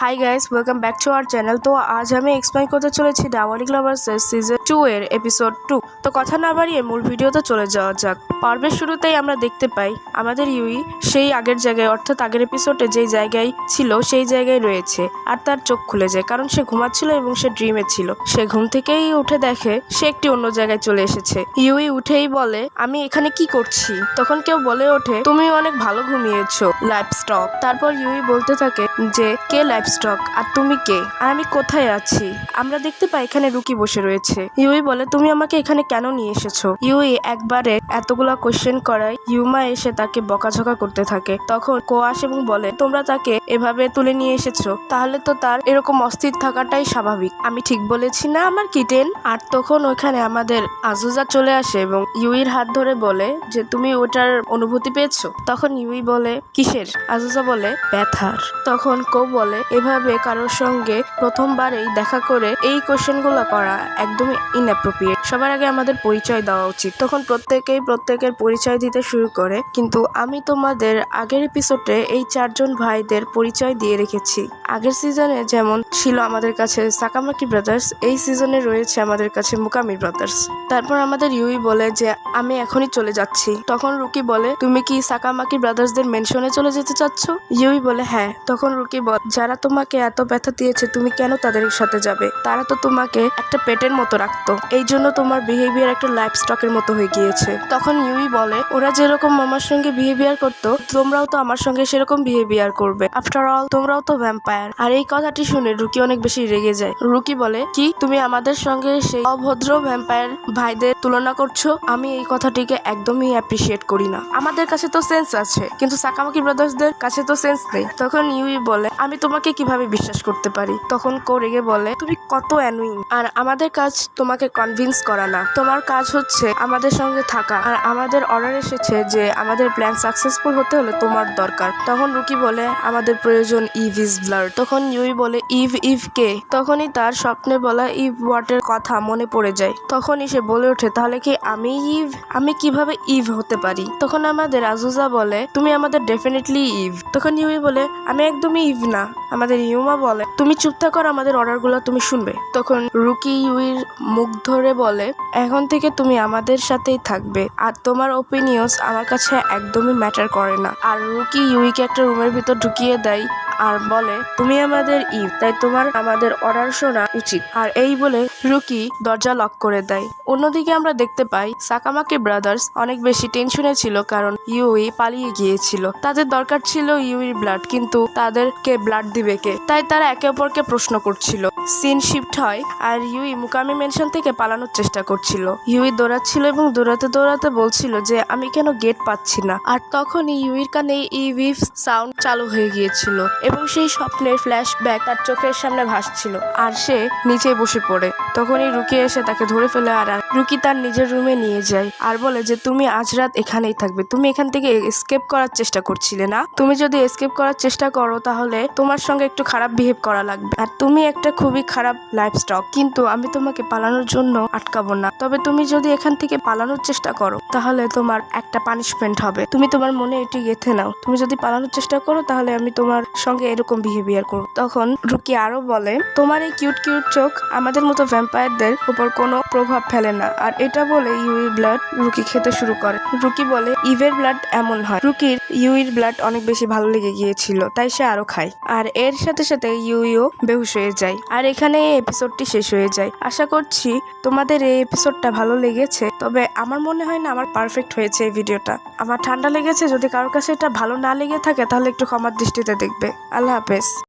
Hi guys, welcome back to our channel. তো আজ আমি এক্সপ্লেইন করতে চলেছি ডায়মন্ডিক লাভার্সের সিজন 2 এর এপিসোড 2। তো কথা না বাড়িয়ে মূল ভিডিওতে চলে যাওয়া যাক। পর্বের শুরুতেই আমরা দেখতে পাই আমাদের ইউই সেই আগের জায়গায়, অর্থাৎ আগের এপিসোডে যেই জায়গায় ছিল সেই জায়গায় রয়েছে। আর তার চোখ খুলে যায় কারণ সে ঘুমাচ্ছিল এবং সে ড্রিমে ছিল। সে ঘুম থেকেই উঠে দেখে সে একটি অন্য জায়গায় চলে এসেছে। ইউই উঠেই বলে, আমি এখানে কি করছি? তখন কেউ বলে ওঠে, তুমি অনেক ভালো ঘুমিয়েছো লাইভস্টক। তারপর ইউই বলতে থাকে যে কে লাইভস্টক আর তুমি কে, আর আমি কোথায় আছি? আমরা দেখতে পাই এখানে রুকি বসে রয়েছে। ইউই বলে, তুমি আমাকে এখানে কেন নিয়ে এসেছো? ইউই একবারে এতগুলা কোশ্চেন করায় ইউমা এসে তাকে বকাঝকা করতে থাকে। তখন কো আসে এবং বলে, তোমরা তাকে এভাবে তুলে নিয়ে এসেছো, তাহলে তো তার এরকম অস্থির থাকাটাই স্বাভাবিক। আমি ঠিক বলেছি না আমার কিটেন? আর তখন ওখানে আমাদের আজুজা চলে আসে এবং ইউইর হাত ধরে বলে যে তুমি ওটার অনুভূতি পেয়েছো? তখন ইউই বলে, কিসের? আজুজা বলে, ব্যথার। তখন কো বলে, এভাবে কারোর সঙ্গে প্রথমবারেই দেখা করে এই কোশ্চেনগুলো করা একদমই ইনঅ্যাপ্রোপ্রিয়েট। সবার আগে আমাদের পরিচয় দেওয়া উচিত। তখন প্রত্যেকেই প্রত্যেকের পরিচয় দিতে শুরু করে, কিন্তু আমি তোমাদের আগের এপিসোডে এই চারজন ভাইদের পরিচয় দিয়ে রেখেছি। আগের সিজনে যেমন ছিল আমাদের কাছে সাকামাকি ব্রাদার্স, এই সিজনে রয়েছে আমাদের কাছে মুকামি ব্রাদার্স। তারপর আমাদের ইউই বলে যে আমি এখনই চলে যাচ্ছি। তখন রুকি বলে, তুমি কি সাকামাকি ব্রাদার্সদের মেনশনে চলে যেতে চাচ্ছ? ইউই বলে, হ্যাঁ। তখন রুকি বলে, যারা তোমাকে এত ব্যথা দিয়েছে তুমি কেন তাদের সাথে যাবে? তারা তো তোমাকে একটা পেটের মতো রাখতো, এই জন্য তোমার বিহেভিয়ার একটা লাইফ স্টকের মতো হয়ে গিয়েছে। তখন ইউই বলে, ওরা যেরকম আমার সঙ্গে বিহেভিয়ার করতো তোমরাও তো আমার সঙ্গে সেরকম বিহেভিয়ার করবে। আফটার অল তোমরাও তো ভ্যাম্পায়ার। আর এই কথাটি শুনে রুকি অনেক বেশি রেগে যায়। রুকি বলে, কি তুমি আমাদের সঙ্গে সেই অভদ্র ভ্যাম্পায়ার ভাইদের তুলনা করছো? আমি এই কথাটিকে একদমই অ্যাপ্রিসিয়েট করি না। আমাদের কাছে তো সেন্স আছে, কিন্তু সাকামাকি ব্রাদার্সদের কাছে তো সেন্স নেই। তখন ইউই বলে, আমি তোমাকে কিভাবে বিশ্বাস করতে পারি? তখন কো রেগে বলে, তুমি কত অ্যানোয়িং, আর আমাদের কাজ তোমাকে কনভিন্স করা না। তোমার কাজ হচ্ছে আমাদের সঙ্গে থাকা, আর আমাদের অর্ডার এসেছে যে আমাদের প্ল্যান সাকসেসফুল হতে হলে তোমার দরকার। তখন রুকি বলে, আমাদের প্রয়োজন ইভ ইজ ব্লাড। তখন ইউই বলে, ইভ কে? তখনই তার স্বপ্নে বলা ইভ ওয়াটের কথা মনে পড়ে যায়। তখনই সে বলে ওঠে, তাহলে কি আমি ইভ? আমি কিভাবে ইভ হতে পারি? তখন আমাদের আজুজা বলে, তুমি আমাদের ডেফিনেটলি ইভ। তখন ইউই বলে, আমি একদমই ইভ না। আমাদের ইউমা বলে, তুমি চুপ থাকো, আমাদের অর্ডারগুলো তুমি শুনবে। তখন রুকি ইউইর মুখ ধরে বলে, এখন থেকে তুমি আমাদের সাথেই থাকবে, আর তোমার ওপিনিয়ন্স আমার কাছে একদমই ম্যাটার করে না। আর রুকি ইউইকে একটা রুমের ভিতর ঢুকিয়ে দেয় আর বলে, তুমি আমাদের ইভ, তাই তোমার আমাদের অর্ডার শোনা উচিত। আর এই বলে রুকি দরজা লক করে দেয়। অন্যদিকে আমরা দেখতে পাই সাকামাকি ব্রাদার্স অনেক বেশি টেনশনে ছিল, কারণ ইউই পালিয়ে গিয়েছিল। তাদের দরকার ছিল ইউইর ব্লাড, কিন্তু তাদেরকে ব্লাড দিবে কে? তাই তারা একে অপরকে প্রশ্ন করছিল। সিন শিফট হয় আর ইউই মুকামি মেনশন থেকে পালানোর চেষ্টা করছিল। ইউই দৌড়াচ্ছিল এবং দৌড়াতে দৌড়াতে বলছিল যে আমি কেন গেট পাচ্ছি না। আর তখনই ইউইর কানে ইভ সাউন্ড চালু হয়ে গিয়েছিল এবং সেই স্বপ্নের ফ্ল্যাশব্যাক তার চোখের সামনে ভাসছিল, আর সে নিচে বসে পড়ে। তখনই রুকি এসে তাকে ধরে ফেলে আর রুকি তার নিজের রুমে নিয়ে যায় আর বলে যে তুমি আজ রাত এখানেই থাকবে। তুমি এখান থেকে এসকেপ করার চেষ্টা করছিলে না? তুমি যদি এসকেপ করার চেষ্টা করো তাহলে তোমার সঙ্গে একটু খারাপ বিহেভ করা লাগবে, আর তুমি একটা খুবই খারাপ লাইফ স্টক। কিন্তু আমি তোমাকে পালানোর জন্য আটকাবো না, তবে তুমি যদি এখান থেকে পালানোর চেষ্টা করো তাহলে তোমার একটা পানিশমেন্ট হবে। তুমি তোমার মনে এটি গেঁথে নাও, তুমি যদি পালানোর চেষ্টা করো তাহলে আমি তোমার সঙ্গে এরকম বিহেভিয়ার করব। তখন রুকি আরো বলে, তোমার এই কিউট চোখ আমাদের মতো ভ্যাম্পায়ারদের উপর কোনো প্রভাব ফেলে না। আর এটা বলে ইউইর ব্লাড রুকি খেতে শুরু করে। রুকি বলে, ইভের ব্লাড এমন হয়। রুকির ইউইর ব্লাড অনেক বেশি ভালো লেগে গিয়েছিল, তাই সে আরো খায়। আর এর সাথে সাথে ইউইও বেহুশ হয়ে যায়। আর এখানে এই এপিসোডটি শেষ হয়ে যায়। আশা করছি তোমাদের এই এপিসোডটা ভালো লেগেছে, তবে আমার মনে হয় না আমার পারফেক্ট হয়েছে এই ভিডিওটা। আমার ঠান্ডা লেগেছে। যদি কারোর কাছে এটা ভালো না লেগে থাকে তাহলে একটু ক্ষমার দৃষ্টিতে দেখবে। আল্লাহ হাফেজ।